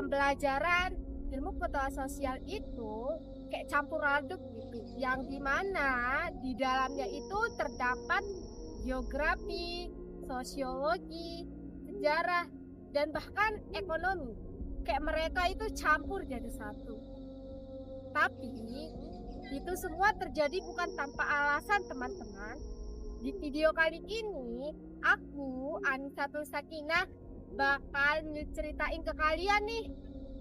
pembelajaran ilmu pengetahuan sosial itu kayak campur aduk gitu, yang dimana di dalamnya itu terdapat geografi, sosiologi, sejarah, dan bahkan ekonomi. Kayak mereka itu campur jadi satu. Tapi itu semua terjadi bukan tanpa alasan, teman-teman. Di video kali ini, aku, Anisatul Sakinah, bakal nyeritain ke kalian nih,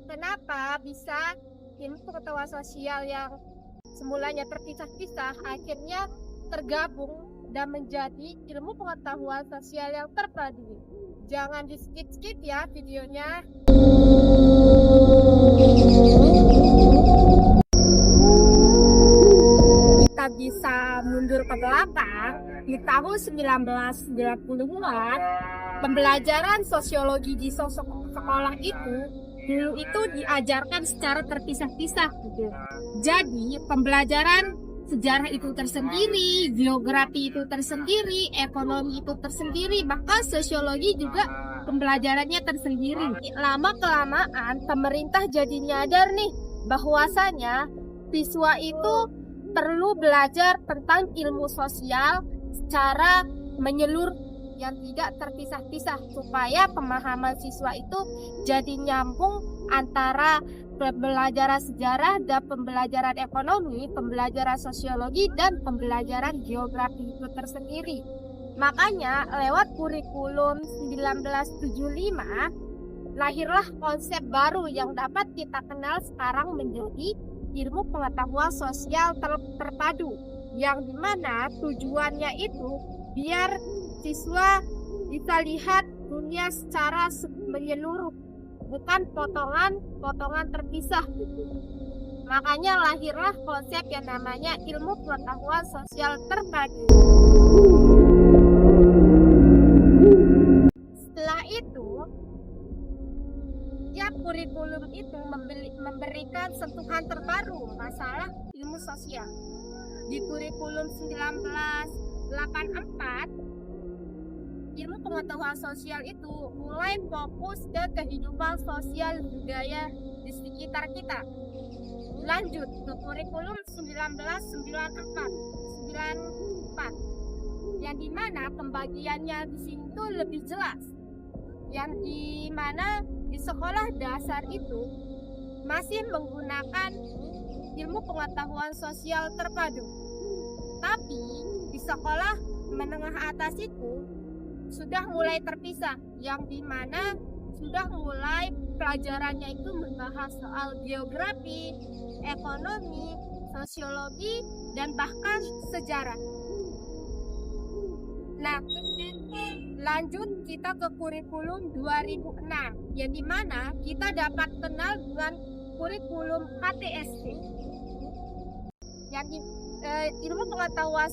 kenapa bisa ilmu pengetahuan sosial yang semulanya terpisah-pisah akhirnya tergabung dan menjadi ilmu pengetahuan sosial yang terpadu. Jangan di skip-skip ya videonya. Kita bisa mundur ke belakang di tahun 1990-an. Pembelajaran sosiologi di sekolah itu dulu itu diajarkan secara terpisah-pisah gitu. Jadi pembelajaran sejarah itu tersendiri, geografi itu tersendiri, ekonomi itu tersendiri, bahkan sosiologi juga pembelajarannya tersendiri. Lama-kelamaan pemerintah jadi nyadar nih bahwasanya siswa itu perlu belajar tentang ilmu sosial secara menyeluruh yang tidak terpisah-pisah, supaya pemahaman siswa itu jadi nyambung antara pembelajaran sejarah dan pembelajaran ekonomi, pembelajaran sosiologi, dan pembelajaran geografi itu tersendiri. Makanya lewat kurikulum 1975 lahirlah konsep baru yang dapat kita kenal sekarang menjadi ilmu pengetahuan sosial terpadu, yang dimana tujuannya itu biar siswa bisa lihat dunia secara menyeluruh, bukan potongan-potongan terpisah gitu. Makanya lahirlah konsep yang namanya ilmu pengetahuan sosial terpadu. Setelah itu, tiap kurikulum itu memberikan sentuhan terbaru masalah ilmu sosial. Di kurikulum 1984, ilmu pengetahuan sosial itu mulai fokus ke kehidupan sosial budaya di sekitar kita. Lanjut ke kurikulum 1994, yang dimana pembagiannya di sini tuh lebih jelas. Yang dimana di sekolah dasar itu masih menggunakan ilmu pengetahuan sosial terpadu. Tapi di sekolah menengah atas itu sudah mulai terpisah, yang dimana sudah mulai pelajarannya itu membahas soal geografi, ekonomi, sosiologi, dan bahkan sejarah. Nah, lanjut kita ke kurikulum 2006, yang dimana kita dapat kenal dengan kurikulum KTSC, yang ilmu pengetahuan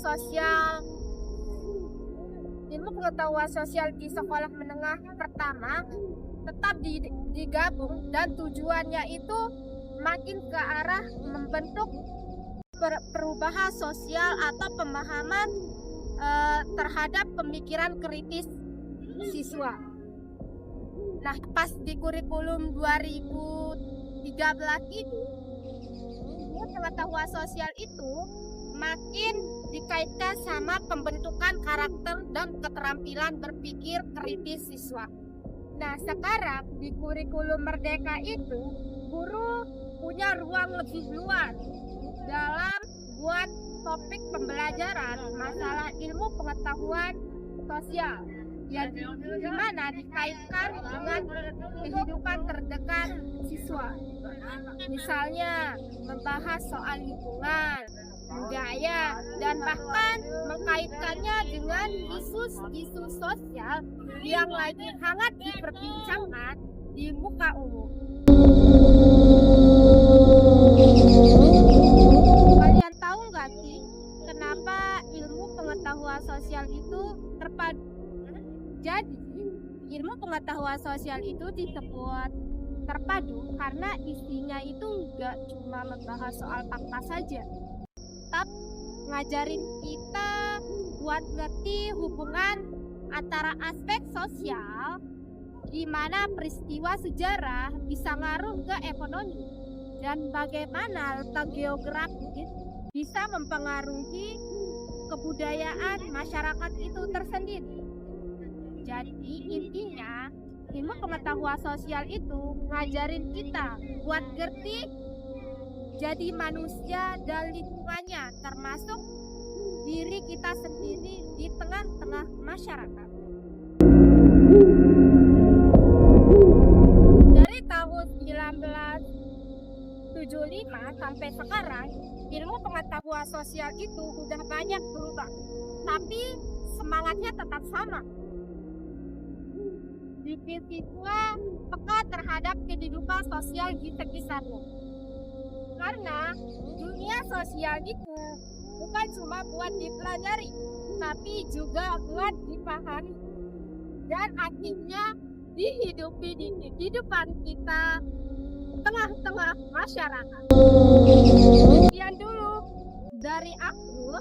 sosial di sekolah menengah pertama tetap digabung, dan tujuannya itu makin ke arah membentuk perubahan sosial atau pemahaman terhadap pemikiran kritis siswa. Nah, pas di kurikulum 2013 ini, pengetahuan sosial itu makin dikaitkan sama pembentukan karakter dan keterampilan berpikir kritis siswa. Nah, sekarang di kurikulum Merdeka itu guru punya ruang lebih luas dalam buat topik pembelajaran masalah ilmu pengetahuan sosial, yang dimana dikaitkan dengan kehidupan terdekat siswa. Misalnya membahas soal lingkungan, budaya, dan bahkan mengkaitkannya dengan isu-isu sosial yang lagi hangat diperbincangkan di muka umum. Kalian tahu nggak sih kenapa ilmu pengetahuan sosial itu terpadu? Jadi, ilmu pengetahuan sosial itu disebut terpadu karena isinya itu nggak cuma membahas soal fakta saja, tapi ngajarin kita buat ngerti hubungan antara aspek sosial, gimana peristiwa sejarah bisa ngaruh ke ekonomi dan bagaimana letak geografis bisa mempengaruhi kebudayaan masyarakat itu tersendiri. Jadi intinya ilmu pengetahuan sosial itu ngajarin kita buat ngerti jadi manusia dan lingkungannya, termasuk diri kita sendiri di tengah-tengah masyarakat. Dari tahun 1975 sampai sekarang, ilmu pengetahuan sosial itu udah banyak berubah, tapi semangatnya tetap sama. Divisi 2 peka terhadap kehidupan sosial di sekitarnya. Karena dunia sosial itu bukan cuma buat dipelajari, tapi juga buat dipahami dan akhirnya dihidupi di kehidupan kita tengah-tengah masyarakat. Sekian dulu dari aku,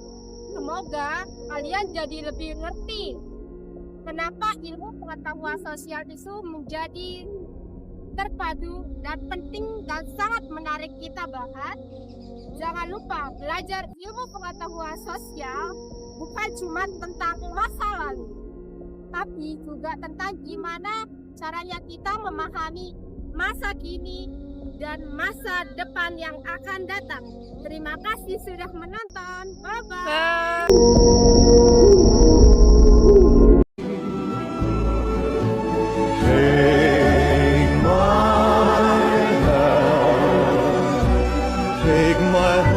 semoga kalian jadi lebih ngerti kenapa ilmu pengetahuan sosial itu menjadi terpadu dan penting dan sangat menarik kita bahas. Jangan lupa belajar ilmu pengetahuan sosial bukan cuma tentang masa lalu, tapi juga tentang gimana caranya kita memahami masa kini dan masa depan yang akan datang. Terima kasih sudah menonton. Bye-bye. Take my